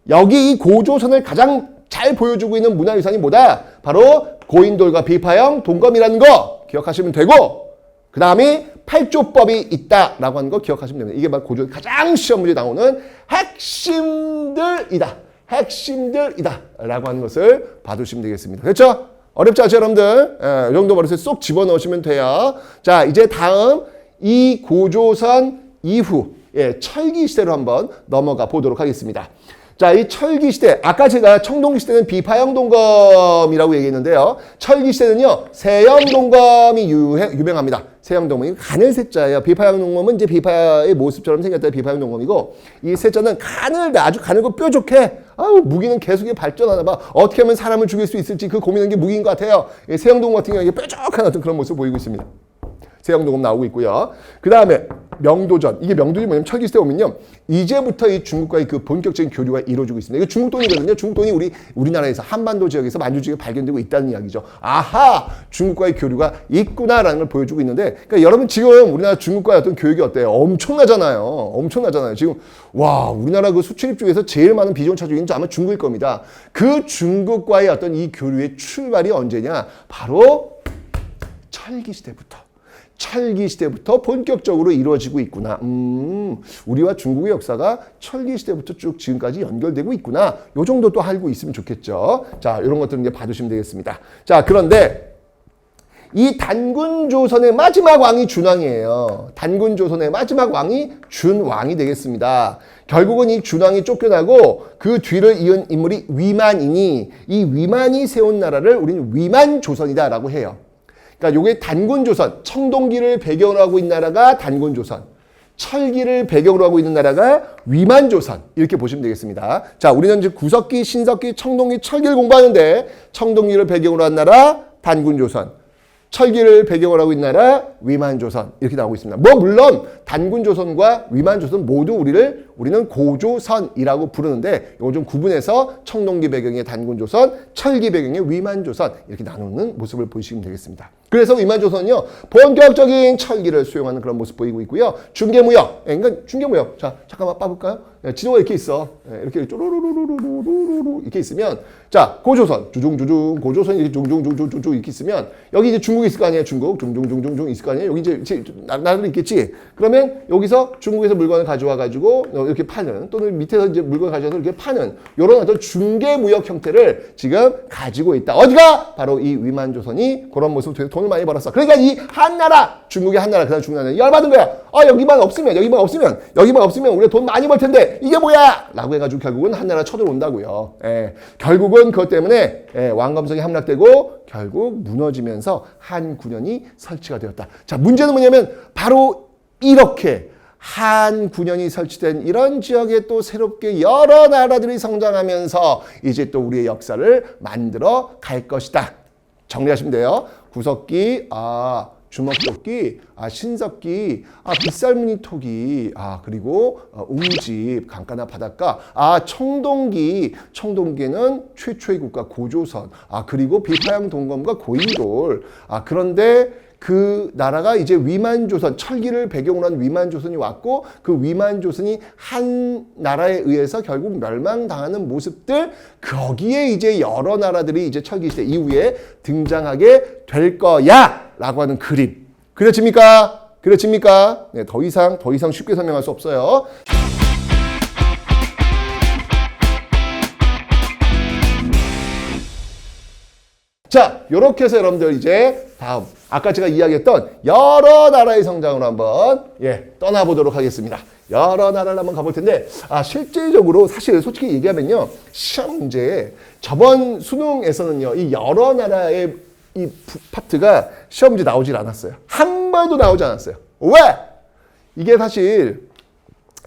여기 이 고조선을 가장 잘 보여주고 있는 문화유산이 뭐다? 바로 고인돌과 비파형 동검이라는 거 기억하시면 되고 그 다음에 8조법이 있다라고 하는 거 기억하시면 됩니다. 이게 바로 고조선 가장 시험 문제에 나오는 핵심들이다. 라고 하는 것을 봐두시면 되겠습니다. 그렇죠? 어렵지 않죠 여러분들? 이 정도 머릿속에 쏙 집어넣으시면 돼요. 자 이제 다음 이 고조선 이후 철기 시대로 한번 넘어가 보도록 하겠습니다. 자, 이 철기 시대, 아까 제가 청동기 시대는 비파형 동검이라고 얘기했는데요. 철기 시대는요, 세형 동검이 유명합니다. 세형 동검이 가늘 세자예요. 비파형 동검은 이제 비파의 모습처럼 생겼다 비파형 동검이고, 이 세자는 아주 가늘고 뾰족해. 무기는 계속 발전하나 봐. 어떻게 하면 사람을 죽일 수 있을지 그 고민하는 게 무기인 것 같아요. 세형 동검 같은 경우에 뾰족한 어떤 그런 모습을 보이고 있습니다. 세형 동검 나오고 있고요. 그 다음에 명도전. 이게 명도전이 뭐냐면 철기시대 오면요. 이제부터 이 중국과의 그 본격적인 교류가 이루어지고 있습니다. 이거 중국돈이거든요. 중국돈이 우리나라에서 한반도 지역에서 만주지역에 발견되고 있다는 이야기죠. 아하! 중국과의 교류가 있구나라는 걸 보여주고 있는데 그러니까 여러분 지금 우리나라 중국과의 어떤 교육이 어때요? 엄청나잖아요. 지금 우리나라 그 수출입 중에서 제일 많은 비중 차지하고 있는 아마 중국일 겁니다. 그 중국과의 어떤 이 교류의 출발이 언제냐? 바로 철기시대부터 본격적으로 이루어지고 있구나. 우리와 중국의 역사가 철기시대부터 쭉 지금까지 연결되고 있구나. 요 정도 또 알고 있으면 좋겠죠. 자, 이런 것들은 이제 봐두시면 되겠습니다. 자, 그런데 이 단군조선의 마지막 왕이 준왕이에요. 단군조선의 마지막 왕이 준왕이 되겠습니다. 결국은 이 준왕이 쫓겨나고 그 뒤를 이은 인물이 위만이니 이 위만이 세운 나라를 우리는 위만조선이다라고 해요. 그러니까 요게 단군조선, 청동기를 배경으로 하고 있는 나라가 단군조선, 철기를 배경으로 하고 있는 나라가 위만조선 이렇게 보시면 되겠습니다. 자, 우리는 이제 구석기, 신석기, 청동기, 철기를 공부하는데 청동기를 배경으로 한 나라 단군조선, 철기를 배경으로 하고 있는 나라 위만조선 이렇게 나오고 있습니다. 물론 단군조선과 위만조선 모두 우리는 고조선이라고 부르는데 이거 좀 구분해서 청동기 배경의 단군조선, 철기 배경의 위만조선 이렇게 나누는 모습을 보시면 되겠습니다. 그래서 위만조선은요 본격적인 철기를 수용하는 그런 모습 보이고 있고요. 중개무역, 그러니까 중개무역. 자, 잠깐만 빠볼까요? 지도가 이렇게 있어. 이렇게 쪼로로로로로로로로 이렇게 있으면 자 고조선 주중주중 고조선이 이렇게 중중중중중 이렇게 있으면 여기 이제 중국이 있을 거 아니에요. 중국 중중중중중 있을 거 아니에요. 여기 이제 나라들이 있겠지. 그러면 여기서 중국에서 물건을 가져와 가지고 이렇게 파는 또는 밑에서 이제 물건을 가져와서 이렇게 파는 이런 어떤 중개 무역 형태를 지금 가지고 있다. 어디가 바로 이 위만조선이 그런 모습을 통해서 돈을 많이 벌었어. 그러니까 이 한나라 중국의 한나라 그다음 중나라는 열받은 거야. 여기만 없으면 우리가 돈 많이 벌 텐데 이게 뭐야? 라고 해가지고 결국은 한나라 쳐들어온다고요. 결국은 그것 때문에 왕검성이 함락되고 결국 무너지면서 한군현이 설치가 되었다. 자, 문제는 뭐냐면 바로 이렇게 한군현이 설치된 이런 지역에 또 새롭게 여러 나라들이 성장하면서 이제 또 우리의 역사를 만들어 갈 것이다. 정리하시면 돼요. 구석기, 주먹도끼, 신석기, 빗살무늬 토기, 그리고 웅집, 강가나 바닷가, 청동기는 최초의 국가 고조선, 그리고 비파양 동검과 고인돌. 그런데 그 나라가 이제 위만조선, 철기를 배경으로 한 위만조선이 왔고 그 위만조선이 한 나라에 의해서 결국 멸망당하는 모습들, 거기에 이제 여러 나라들이 이제 철기시대 이후에 등장하게 될 거야 라고 하는 그림. 그려집니까? 네, 더 이상 쉽게 설명할 수 없어요. 자, 요렇게 해서 여러분들 이제 다음 아까 제가 이야기했던 여러 나라의 성장으로 한번 떠나보도록 하겠습니다. 여러 나라를 한번 가볼 텐데 실질적으로 사실 솔직히 얘기하면요, 시험 문제에 저번 수능에서는요 이 여러 나라의 이 파트가 시험 문제 나오질 않았어요. 한 번도 나오지 않았어요. 왜? 이게 사실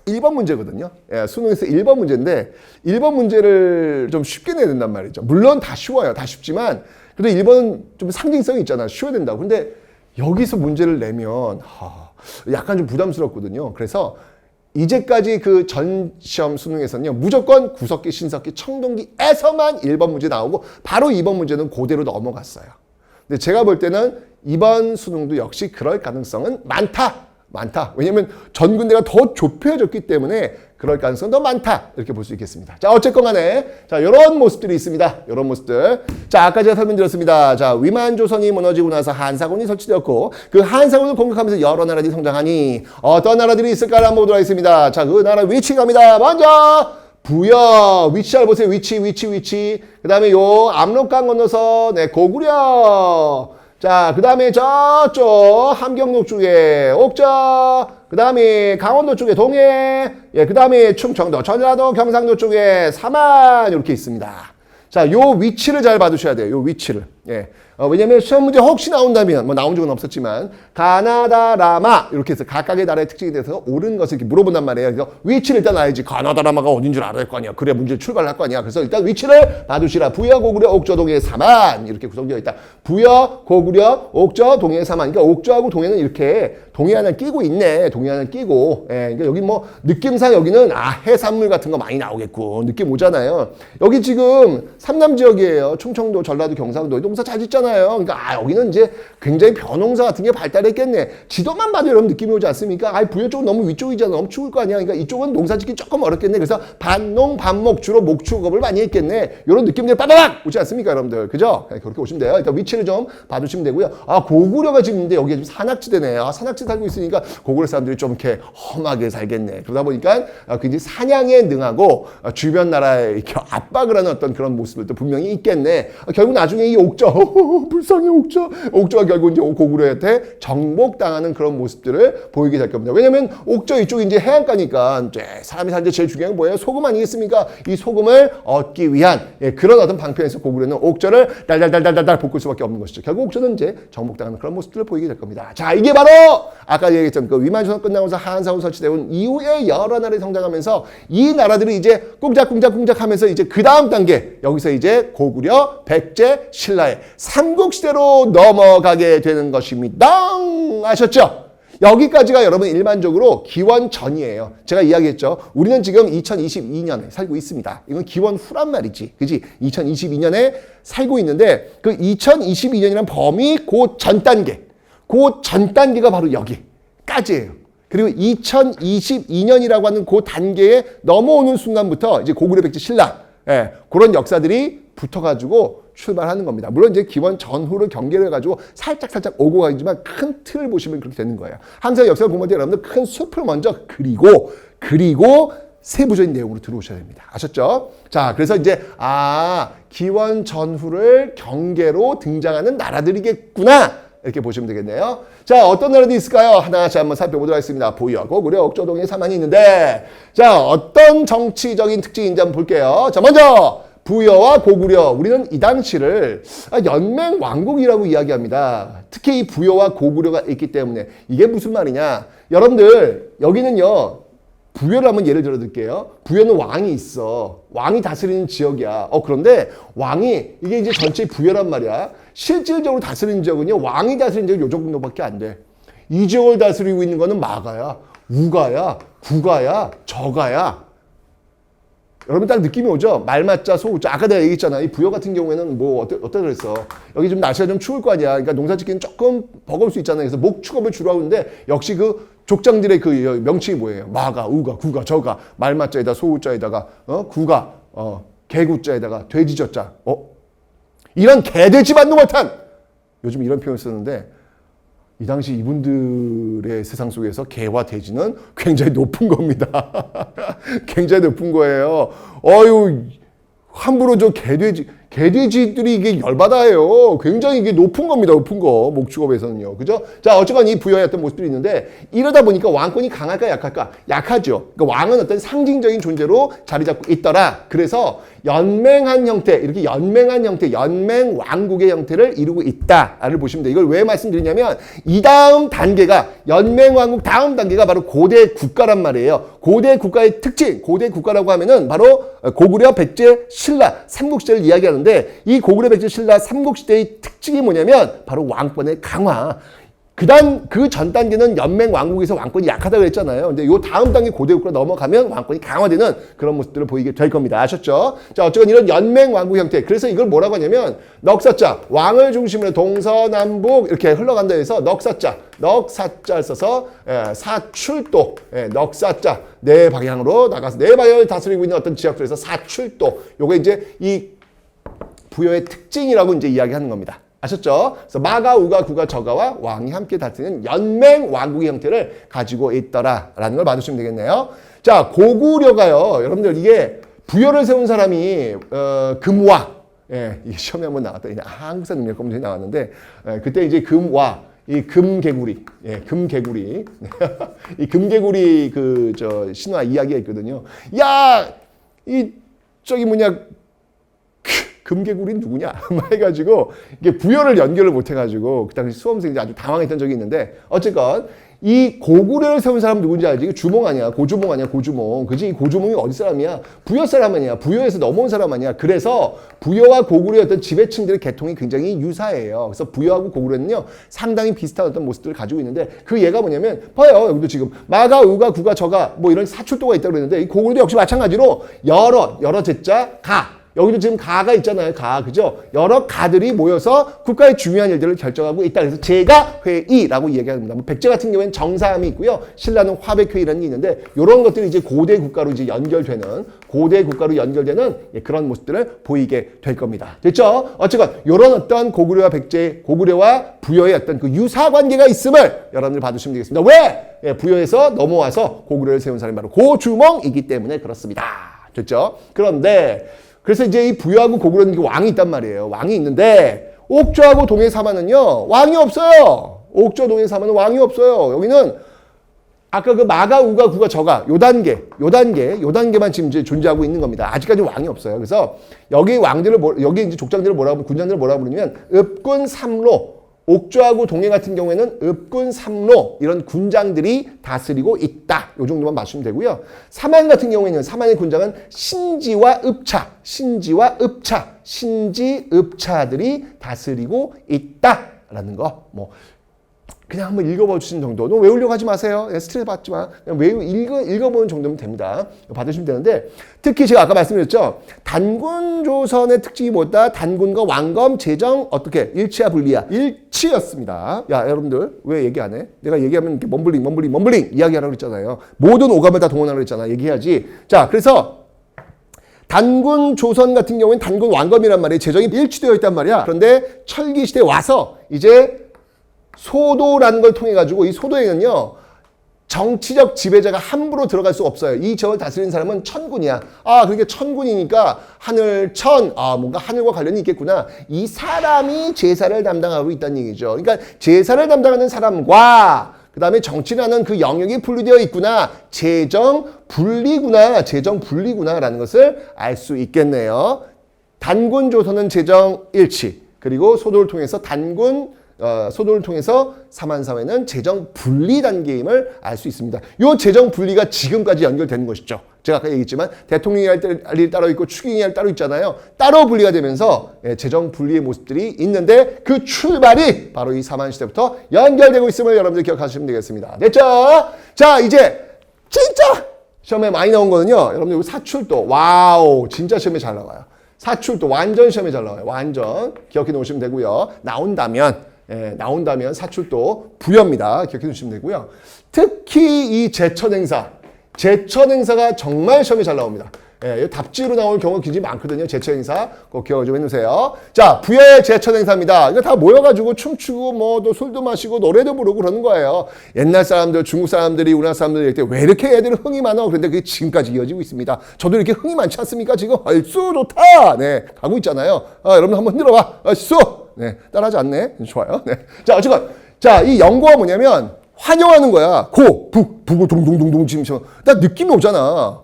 1번 문제거든요. 수능에서 1번 문제인데 1번 문제를 좀 쉽게 내야 된단 말이죠. 물론 다 쉬워요. 다 쉽지만 그래도 1번은 좀 상징성이 있잖아. 쉬워야 된다고. 근데 여기서 문제를 내면 약간 좀 부담스럽거든요. 그래서 이제까지 그 전 시험 수능에서는요 무조건 구석기, 신석기, 청동기에서만 1번 문제 나오고 바로 2번 문제는 그대로 넘어갔어요. 근데 제가 볼 때는 이번 수능도 역시 그럴 가능성은 많다. 왜냐면 전 군대가 더 좁혀졌기 때문에 그럴 가능성은 더 많다. 이렇게 볼 수 있겠습니다. 자, 어쨌건 간에 자, 요런 모습들이 있습니다. 요런 모습들. 자, 아까 제가 설명드렸습니다. 자, 위만조선이 무너지고 나서 한사군이 설치되었고 그 한사군을 공격하면서 여러 나라들이 성장하니 어떤 나라들이 있을까를 한번 보도록 하겠습니다. 자, 그 나라 위치 갑니다. 먼저 부여. 위치 잘 보세요. 위치. 그 다음에 요 압록강 건너서 고구려. 자, 그 다음에 저쪽 함경록 쪽에 옥저, 그 다음에 강원도 쪽에 동해, 그 다음에 충청도, 전라도, 경상도 쪽에 삼안 이렇게 있습니다. 자, 요 위치를 잘 봐두셔야 돼요. 요 위치를. 왜냐면 시험 문제 혹시 나온다면, 뭐 나온 적은 없었지만, 가나다, 라마, 이렇게 해서 각각의 나라의 특징에 대해서 옳은 것을 이렇게 물어본단 말이에요. 그래서 위치를 일단 알아야지. 가나다, 라마가 어딘 줄 알아야 할 거 아니야. 그래야 문제를 출발을 할 거 아니야. 그래서 일단 위치를 봐두시라. 부여, 고구려, 옥저, 동해, 삼안. 이렇게 구성되어 있다. 부여, 고구려, 옥저, 동해, 삼안. 그러니까 옥저하고 동해는 이렇게 동해 하나 끼고 있네. 동해 하나 끼고. 그러니까 여기 뭐 느낌상 여기는 해산물 같은 거 많이 나오겠고. 느낌 오잖아요. 여기 지금 삼남 지역이에요. 충청도, 전라도, 경상도. 농사 잘 짓잖아요. 그러니까 여기는 이제 굉장히 벼농사 같은 게 발달했겠네. 지도만 봐도 여러분 느낌이 오지 않습니까? 부여 쪽은 너무 위쪽이잖아. 너무 추울 거 아니야. 그러니까 이쪽은 농사 짓기 조금 어렵겠네. 그래서 반농, 반목, 주로 목축업을 많이 했겠네. 이런 느낌들이 빠바박 오지 않습니까, 여러분들? 그죠? 그렇게 오시면 돼요. 일단 위치를 좀 봐두시면 되고요. 고구려가 지금 있는데 여기가 좀 산악지대네. 산악지 살고 있으니까 고구려 사람들이 좀 이렇게 험하게 살겠네. 그러다 보니까 굉장히 사냥에 능하고 주변 나라에 이렇게 압박을 하는 어떤 그런 모습들도 분명히 있겠네. 결국 나중에 이 옥저 불쌍해 옥저가 결국 이제 고구려한테 정복당하는 그런 모습들을 보이게 될 겁니다. 왜냐면 옥저 이쪽이 이제 해안가니까 이제 사람이 사는데 제일 중요한 건 뭐예요? 소금 아니겠습니까? 이 소금을 얻기 위한 그런 어떤 방편에서 고구려는 옥저를 달달달달달 볶을 수밖에 없는 것이죠. 결국 옥저는 이제 정복당하는 그런 모습들을 보이게 될 겁니다. 자, 이게 바로 아까 얘기했던 그 위만조선 끝나고서 한사군 설치되온 이후에 여러 나라들이 성장하면서 이 나라들이 이제 꿍짝꿍짝꿍짝 하면서 이제 그 다음 단계 여기서 이제 고구려, 백제, 신라의 삼국시대로 넘어가게 되는 것입니다. 아셨죠? 여기까지가 여러분 일반적으로 기원 전이에요. 제가 이야기했죠. 우리는 지금 2022년에 살고 있습니다. 이건 기원 후란 말이지. 그지? 2022년에 살고 있는데 그 2022년이란 범위 그 전 단계. 그 전 단계가 바로 여기까지예요. 그리고 2022년이라고 하는 그 단계에 넘어오는 순간부터 이제 고구려 백제 신라 그런 역사들이 붙어가지고 출발하는 겁니다. 물론 이제 기원 전후를 경계를 해가지고 살짝 오고 가지만 큰 틀을 보시면 그렇게 되는 거예요. 항상 역사를 공부할 때 여러분들 큰 숲을 먼저 그리고 세부적인 내용으로 들어오셔야 됩니다. 아셨죠? 자, 그래서 이제 기원 전후를 경계로 등장하는 나라들이겠구나. 이렇게 보시면 되겠네요. 자, 어떤 나라들이 있을까요? 하나씩 한번 살펴보도록 하겠습니다. 부여, 고구려, 옥조동에 사만이 있는데, 자, 어떤 정치적인 특징인지 한번 볼게요. 자, 먼저 부여와 고구려, 우리는 이 당시를 연맹 왕국이라고 이야기합니다. 특히 이 부여와 고구려가 있기 때문에 이게 무슨 말이냐? 여러분들 여기는요. 부여를 한번 예를 들어 드릴게요. 부여는 왕이 있어. 왕이 다스리는 지역이야. 그런데 왕이 이게 이제 전체 부여란 말이야. 실질적으로 다스리는 지역은요. 왕이 다스리는 지역이 요 정도밖에 안 돼. 이 지역을 다스리고 있는 거는 마가야, 우가야, 구가야, 저가야. 여러분 딱 느낌이 오죠? 말맞자, 소우자. 아까 내가 얘기했잖아. 이 부여 같은 경우에는 뭐 어때 그랬어? 여기 좀 날씨가 좀 추울 거 아니야. 그러니까 농사 짓기는 조금 버거울 수 있잖아요. 그래서 목축업을 주로 하는데 역시 그 족장들의 그 명칭이 뭐예요? 마가, 우가, 구가, 저가, 말맞자에다 소우자에다가 구가, 개구자에다가 돼지저자. 이런 개돼지 만능 못한 요즘 이런 표현 쓰는데 이 당시 이분들의 세상 속에서 개와 돼지는 굉장히 높은 겁니다. 굉장히 높은 거예요. 함부로 저 개돼지들이 이게 열받아요. 굉장히 이게 높은 겁니다. 높은 거. 목축업에서는요. 그죠? 자, 어쨌건 이 부여의 어떤 모습들이 있는데 이러다 보니까 왕권이 강할까 약할까? 약하죠. 그러니까 왕은 어떤 상징적인 존재로 자리 잡고 있더라. 그래서 연맹한 형태, 이렇게 연맹한 형태, 연맹 왕국의 형태를 이루고 있다를 보시면 돼요. 이걸 왜 말씀드리냐면 이 다음 단계가 연맹 왕국 다음 단계가 바로 고대 국가란 말이에요. 고대 국가의 특징, 고대 국가라고 하면은 바로 고구려, 백제, 신라, 삼국시대를 이야기하는데 이 고구려, 백제, 신라, 삼국시대의 특징이 뭐냐면 바로 왕권의 강화. 그 전 단계는 연맹 왕국에서 왕권이 약하다고 했잖아요. 근데 요 다음 단계 고대 국가로 넘어가면 왕권이 강화되는 그런 모습들을 보이게 될 겁니다. 아셨죠? 자, 어쨌건 이런 연맹 왕국 형태. 그래서 이걸 뭐라고 하냐면 넉사자, 왕을 중심으로 동서남북 이렇게 흘러간다 해서 넉사자를 써서 사출도, 넉사자 네 방향으로 나가서 네 방향을 다스리고 있는 어떤 지역들에서 사출도. 요게 이제 이 부여의 특징이라고 이제 이야기하는 겁니다. 아셨죠? 그래서 마가, 우가, 구가, 저가와 왕이 함께 다스리는 연맹 왕국의 형태를 가지고 있더라라는 걸 봐주시면 되겠네요. 자, 고구려가요. 여러분들 이게 부여를 세운 사람이 금와, 이게 시험에 한번 나왔다. 한국사 능력 검증이 나왔는데 그때 이제 금와 이 금개구리, 금개구리, 이 금개구리 신화 이야기가 있거든요. 야, 저기 뭐냐. 금개구리는 누구냐? 막 해가지고 이게 부여를 연결을 못 해가지고 그 당시 수험생이 아주 당황했던 적이 있는데 어쨌건 이 고구려를 세운 사람 누군지 알지? 이거 주몽 아니야? 고주몽 아니야? 고주몽. 그지? 이 고주몽이 어디 사람이야? 부여 사람 아니야? 부여에서 넘어온 사람 아니야? 그래서 부여와 고구려의 어떤 지배층들의 계통이 굉장히 유사해요. 그래서 부여하고 고구려는요 상당히 비슷한 어떤 모습들을 가지고 있는데 그 예가 뭐냐면 봐요. 여기도 지금 마가, 우가, 구가, 저가 뭐 이런 사출도가 있다고 그랬는데 이 고구려도 역시 마찬가지로 여러 제자 가. 여기도 지금 가가 있잖아요. 가. 그죠? 여러 가들이 모여서 국가의 중요한 일들을 결정하고 있다. 그래서 제가회의라고 이야기합니다. 뭐 백제 같은 경우에는 정사함이 있고요. 신라는 화백회의라는 게 있는데 이런 것들이 이제 고대 국가로 이제 연결되는 그런 모습들을 보이게 될 겁니다. 됐죠? 어쨌건 이런 어떤 고구려와 백제, 고구려와 부여의 어떤 그 유사 관계가 있음을 여러분들 봐주시면 되겠습니다. 왜? 부여에서 넘어와서 고구려를 세운 사람이 바로 고주몽이기 때문에 그렇습니다. 됐죠? 그래서 이제 이 부여하고 고구려는 왕이 있단 말이에요. 왕이 있는데 옥조하고 동해사만은요 왕이 없어요. 옥조 동해사만은 왕이 없어요. 여기는 아까 그 마가, 우가, 구가, 저가 요 단계만 지금 이제 존재하고 있는 겁니다. 아직까지 왕이 없어요. 그래서 여기 여기 이제 족장들을 군장들을 뭐라고 부르냐면 읍군 삼로. 옥조하고 동해 같은 경우에는 읍군 삼로 이런 군장들이 다스리고 있다. 이 정도만 맞추면 되고요. 사만 같은 경우에는 사만의 군장은 신지와 읍차들이 다스리고 있다라는 거. 그냥 한번 읽어봐 주시는 정도. 너무 외우려고 하지 마세요. 스트레스 받지 마. 그냥 읽어보는 정도면 됩니다. 받으시면 되는데, 특히 제가 아까 말씀드렸죠. 단군조선의 특징이 뭐다? 단군과 왕검, 재정, 어떻게? 일치야, 분리야? 일치였습니다. 야, 여러분들, 왜 얘기 안 해? 내가 얘기하면 이렇게 멈블링 이야기하라고 그랬잖아요. 모든 오감을 다 동원하라고 그랬잖아. 얘기해야지. 자, 그래서 단군 조선 같은 경우에는 단군 왕검이란 말이에요. 재정이 일치되어 있단 말이야. 그런데 철기 시대에 와서 이제 소도라는 걸 통해 가지고 이 소도에는요, 정치적 지배자가 함부로 들어갈 수 없어요. 이 지역을 다스리는 사람은 천군이야. 그러니까 천군이니까 뭔가 하늘과 관련이 있겠구나. 이 사람이 제사를 담당하고 있다는 얘기죠. 그러니까 제사를 담당하는 사람과 그 다음에 정치라는 그 영역이 분리되어 있구나. 재정 분리구나라는 것을 알 수 있겠네요. 단군 조선은 재정 일치, 그리고 소도를 통해서 소도를 통해서 사만사회는 재정 분리 단계임을 알 수 있습니다. 이 재정 분리가 지금까지 연결되는 것이죠. 제가 아까 얘기했지만 대통령이 할 일이 따로 있고 추기경이 할 일이 따로 있잖아요. 따로 분리가 되면서 재정 분리의 모습들이 있는데 그 출발이 바로 이 사만시대부터 연결되고 있음을 여러분들 기억하시면 되겠습니다. 됐죠? 자, 이제 진짜 시험에 많이 나온 거는요. 여러분들 사출도. 와우, 진짜 시험에 잘 나와요. 사출도 완전 시험에 잘 나와요. 완전 기억해 놓으시면 되고요. 나온다면 사출도 부여입니다. 기억해 두시면 되고요. 특히 이 제천행사가 정말 시험에 잘 나옵니다. 답지로 나올 경우가 굉장히 많거든요. 제천행사 꼭 기억 좀 해놓으세요. 자, 부여의 제천행사입니다. 이거 다 모여가지고 춤추고 또 술도 마시고 노래도 부르고 그러는 거예요. 옛날 사람들, 중국 사람들이 우리나라 사람들이 이럴 때 왜 이렇게 애들은 흥이 많아? 그런데 그게 지금까지 이어지고 있습니다. 저도 이렇게 흥이 많지 않습니까? 지금 얼쑤 좋다. 네, 가고 있잖아요. 여러분 한번 흔들어봐. 얼쑤. 네, 따라하지 않네. 좋아요. 네. 자, 어쨌건 이 연고가 뭐냐면 환영하는 거야. 부고 동동동동 지금 딱 느낌이 오잖아.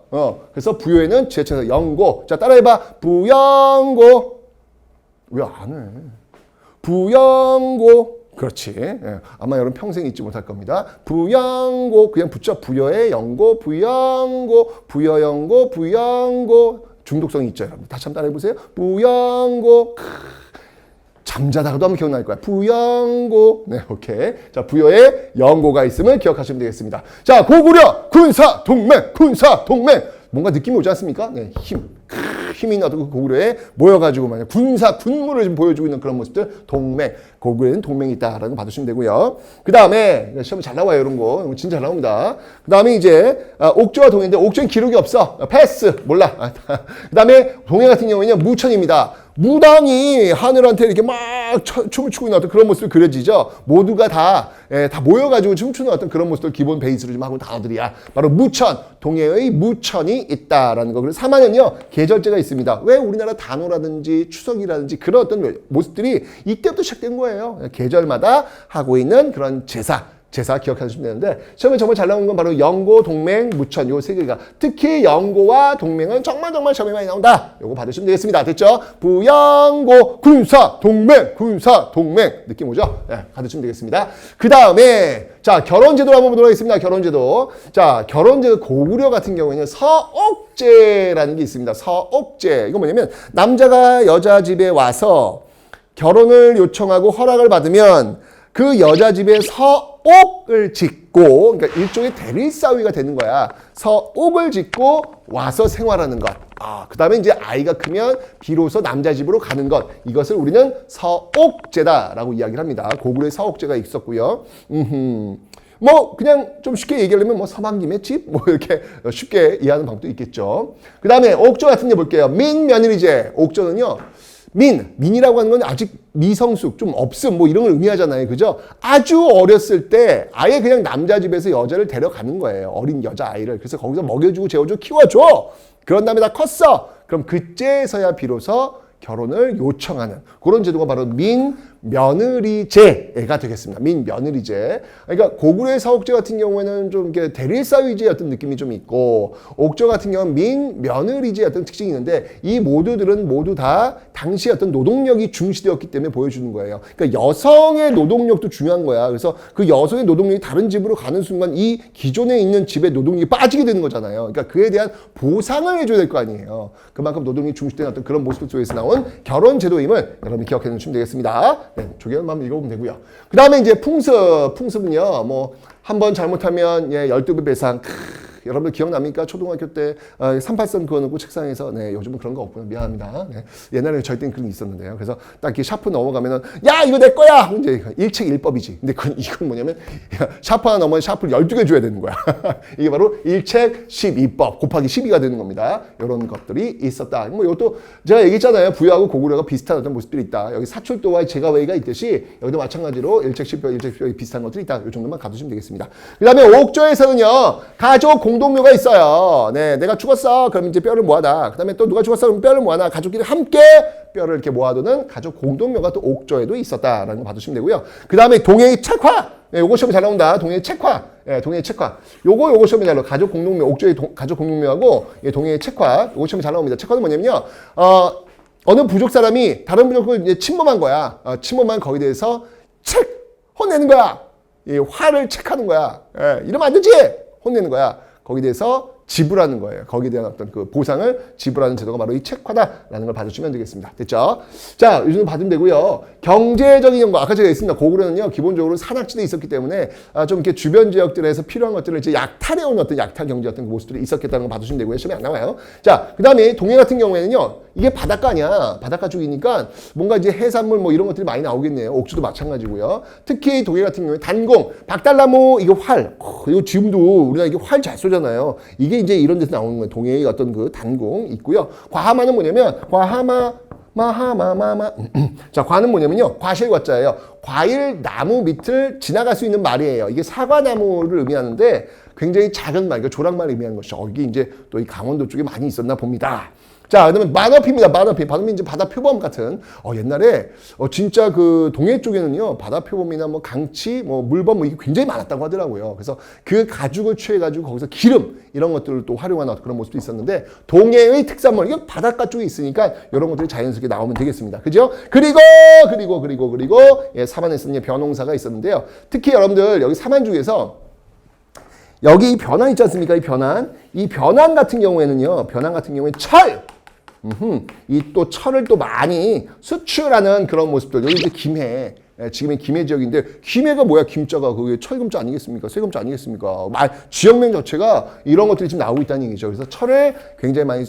그래서 부여에는 제천에서 연고. 자, 따라해봐. 부연고. 왜 안 해? 부연고. 그렇지. 아마 여러분 평생 잊지 못할 겁니다. 부연고. 그냥 붙여. 부여의 연고, 부연고, 부여연고, 부연고. 중독성이 있죠, 여러분. 다시 한번 따라해보세요. 부연고. 잠자다가도 한번 기억날 거야. 부연고. 네, 오케이. 자, 부여에 연고가 있음을 기억하시면 되겠습니다. 자, 고구려 군사 동맹. 뭔가 느낌이 오지 않습니까? 네, 힘이 나도 그 고구려에 모여가지고 만약 군무를 지금 보여주고 있는 그런 모습들. 고구려에는 동맹이 있다라는 거 받으시면 되고요. 그 다음에 시험 잘 나와요, 이런 거 진짜 잘 나옵니다. 그 다음에 이제 옥조와 동해인데 옥조는 기록이 없어. 패스. 몰라. 그 다음에 동해 같은 경우에는 무천입니다. 무당이 하늘한테 이렇게 막 춤을 추고 있는 어떤 그런 모습이 그려지죠. 모두가 다 모여가지고 춤추는 어떤 그런 모습을 기본 베이스로 좀 하고 단어들이야. 바로 무천, 동해의 무천이 있다라는 거. 그리고 사만은요, 계절제가 있습니다. 왜 우리나라 단오라든지 추석이라든지 그런 어떤 모습들이 이때부터 시작된 거예요. 계절마다 하고 있는 그런 제사 기억하시면 되는데, 시험에 정말 잘 나온 건 바로 연고, 동맹, 무천 요 세 개가. 특히 연고와 동맹은 정말 시험에 많이 나온다. 요거 받으시면 되겠습니다. 됐죠? 부연고, 군사, 동맹. 느낌 오죠? 네, 받으시면 되겠습니다. 그 다음에 자, 결혼제도를 한번 보도록 하겠습니다. 결혼제도. 자, 결혼제도 고구려 같은 경우에는 서옥제라는 게 있습니다. 서옥제. 이거 뭐냐면 남자가 여자 집에 와서 결혼을 요청하고 허락을 받으면 그 여자 집에 서옥을 짓고, 그러니까 일종의 대릴사위가 되는 거야. 서옥을 짓고 와서 생활하는 것. 그 다음에 이제 아이가 크면 비로소 남자 집으로 가는 것. 이것을 우리는 서옥제다라고 이야기를 합니다. 고구려에 서옥제가 있었고요. 그냥 좀 쉽게 얘기하려면 서방님의 집? 이렇게 쉽게 이해하는 방법도 있겠죠. 그 다음에 옥조 같은 데 볼게요. 민며느리제. 옥조는요, 민이라고 하는 건 아직 미성숙, 좀 없음, 이런 걸 의미하잖아요. 그죠? 아주 어렸을 때 아예 그냥 남자 집에서 여자를 데려가는 거예요. 어린 여자아이를. 그래서 거기서 먹여주고 재워주고 키워줘. 그런 다음에 다 컸어. 그럼 그때서야 비로소 결혼을 요청하는 그런 제도가 바로 민며느리제가 되겠습니다. 민며느리제. 그러니까 고구려의 서옥제 같은 경우에는 좀 이렇게 대릴사위제의 어떤 느낌이 좀 있고, 옥조 같은 경우는 민며느리제의 어떤 특징이 있는데, 이 모두들은 모두 다 당시 어떤 노동력이 중시되었기 때문에 보여주는 거예요. 그러니까 여성의 노동력도 중요한 거야. 그래서 그 여성의 노동력이 다른 집으로 가는 순간 이 기존에 있는 집의 노동력이 빠지게 되는 거잖아요. 그러니까 그에 대한 보상을 해줘야 될 거 아니에요. 그만큼 노동력이 중시된 어떤 그런 모습 속에서 나온 결혼 제도임을 여러분이 기억해 두시면 되겠습니다. 네, 조경만 한번 읽어보면 되고요. 그 다음에 이제 풍습은요, 뭐, 한 번 잘못하면, 12배 배상. 여러분들 기억납니까? 초등학교 때 38선 그어놓고 책상에서 요즘은 그런 거 없고요. 미안합니다. 옛날에는 저희 때는 그런 게 있었는데요. 그래서 딱 이렇게 샤프 넘어가면은 야 이거 내 거야! 이제 일책일법이지. 근데 이건 뭐냐면 샤프 하나 넘어면 샤프를 12개 줘야 되는 거야. 이게 바로 일책 12법 곱하기 12가 되는 겁니다. 이런 것들이 있었다. 뭐 이것도 제가 얘기했잖아요. 부여하고 고구려가 비슷한 어떤 모습들이 있다. 여기 사출도와 제가웨이가 있듯이 여기도 마찬가지로 일책 10법 비슷한 것들이 있다. 이 정도만 가두시면 되겠습니다. 그 다음에 옥조에서는요. 가족 공동묘가 있어요. 네, 내가 죽었어. 그럼 이제 뼈를 모아놔. 그 다음에 또 누가 죽었어. 그럼 뼈를 모아놔. 가족끼리 함께 뼈를 이렇게 모아두는 가족 공동묘가 또 옥조에도 있었다라는 거 봐주시면 되고요. 그 다음에 동해의 책화. 네, 요거 시험에 잘 나온다. 동해의 책화. 네, 동해의 책화. 요거 시험에 잘 나와. 가족 공동묘, 옥조의 가족 공동묘하고 동해의 책화. 요거 시험에 잘 나옵니다. 책화는 뭐냐면요. 어느 부족 사람이 다른 부족을 이제 침범한 거야. 침범한 거기에 대해서 혼내는 거야. 이 화를 체크하는 거야. 이러면 안 되지! 혼내는 거야. 거기에 대해서 지불하는 거예요. 거기에 대한 어떤 그 보상을 지불하는 제도가 바로 이 책화다라는 걸 봐주시면 되겠습니다. 됐죠? 자, 이 정도 받으면 되고요. 경제적인 연구, 아까 제가 했습니다. 고구려는요, 기본적으로 산악지대에 있었기 때문에 좀 이렇게 주변 지역들에서 필요한 것들을 이제 약탈해온 어떤 약탈 경제 같은 모습들이 있었겠다는 걸 봐주시면 되고요. 시험에 안 나와요. 자, 그 다음에 동해 같은 경우에는요, 이게 바닷가 아니야. 바닷가 쪽이니까 뭔가 이제 해산물 뭐 이런 것들이 많이 나오겠네요. 옥주도 마찬가지고요. 특히 동해 같은 경우에 단공, 박달나무, 이거 활. 이거 지금도 우리가 이게 활 잘 쏘잖아요. 이게 이제 이런 데서 나오는 거예요. 동해의 어떤 그 단공 있고요. 과하마는 뭐냐면 자, 과는 뭐냐면요. 과실과자예요. 과일 나무 밑을 지나갈 수 있는 말이에요. 이게 사과나무를 의미하는데 굉장히 작은 말, 그러니까 조랑말을 의미하는 것이죠. 이게 이제 또 이 강원도 쪽에 많이 있었나 봅니다. 자, 그다음에 만어피입니다. 만어피. 만어피 이제 바다 표범 같은. 옛날에 진짜 그 동해 쪽에는요 바다 표범이나 뭐 강치, 뭐 물범 뭐 이게 굉장히 많았다고 하더라고요. 그래서 그 가죽을 취해가지고 거기서 기름 이런 것들을 또 활용하는 그런 모습도 있었는데 동해의 특산물 이게 바닷가 쪽에 있으니까 이런 것들이 자연스럽게 나오면 되겠습니다. 그죠? 그리고 사만에서는 벼농사가 있었는데요. 특히 여러분들 여기 사만 중에서 여기 이 변환 있지 않습니까? 이 변환 같은 경우에는요. 철! 이 또 철을 또 많이 수출하는 그런 모습들. 여기 이제 김해. 지금의 김해 지역인데, 김해가 뭐야? 김자가 그게 철금자 아니겠습니까? 쇠금자 아니겠습니까? 지역명 자체가 이런 것들이 지금 나오고 있다는 얘기죠. 그래서 철을 굉장히 많이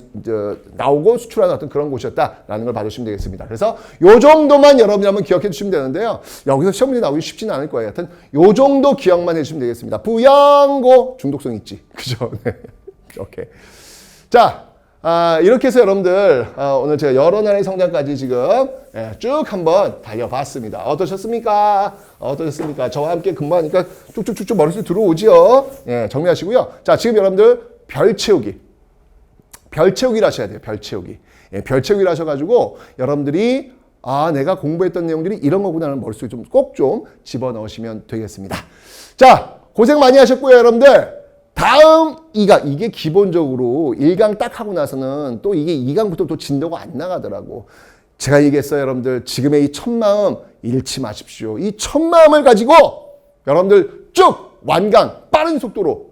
나오고 수출하는 어떤 그런 곳이었다라는 걸 봐주시면 되겠습니다. 그래서 요 정도만 여러분이 한번 기억해 주시면 되는데요. 여기서 시험 문제 나오기 쉽지는 않을 거예요. 하여튼 요 정도 기억만 해주시면 되겠습니다. 부양고 중독성 있지. 그죠? 네. 오케이. 자. 이렇게 해서 여러분들 오늘 제가 여러 나라의 성장까지 지금 쭉 한번 달려봤습니다. 어떠셨습니까? 저와 함께 근무하니까 쭉쭉쭉쭉 머릿속에 들어오죠? 정리하시고요. 자, 지금 여러분들 별 채우기를 하셔야 돼요. 별 채우기를 하셔가지고 여러분들이 내가 공부했던 내용들이 이런 거구나라는 머릿속에 꼭 좀 집어넣으시면 되겠습니다. 자, 고생 많이 하셨고요, 여러분들. 다음 2강, 이게 기본적으로 1강 딱 하고 나서는 또 이게 2강부터 또 진도가 안 나가더라고. 제가 얘기했어요, 여러분들. 지금의 이 첫마음 잃지 마십시오. 이 첫마음을 가지고 여러분들 쭉 완강, 빠른 속도로,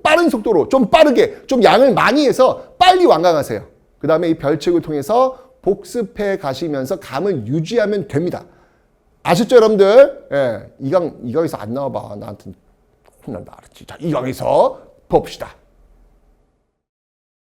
좀 빠르게, 좀 양을 많이 해서 빨리 완강하세요. 그 다음에 이 별책을 통해서 복습해 가시면서 감을 유지하면 됩니다. 아셨죠, 여러분들? 2강에서 안 나와봐. 나한테 혼난다. 알았지? 자, 2강에서 봅시다.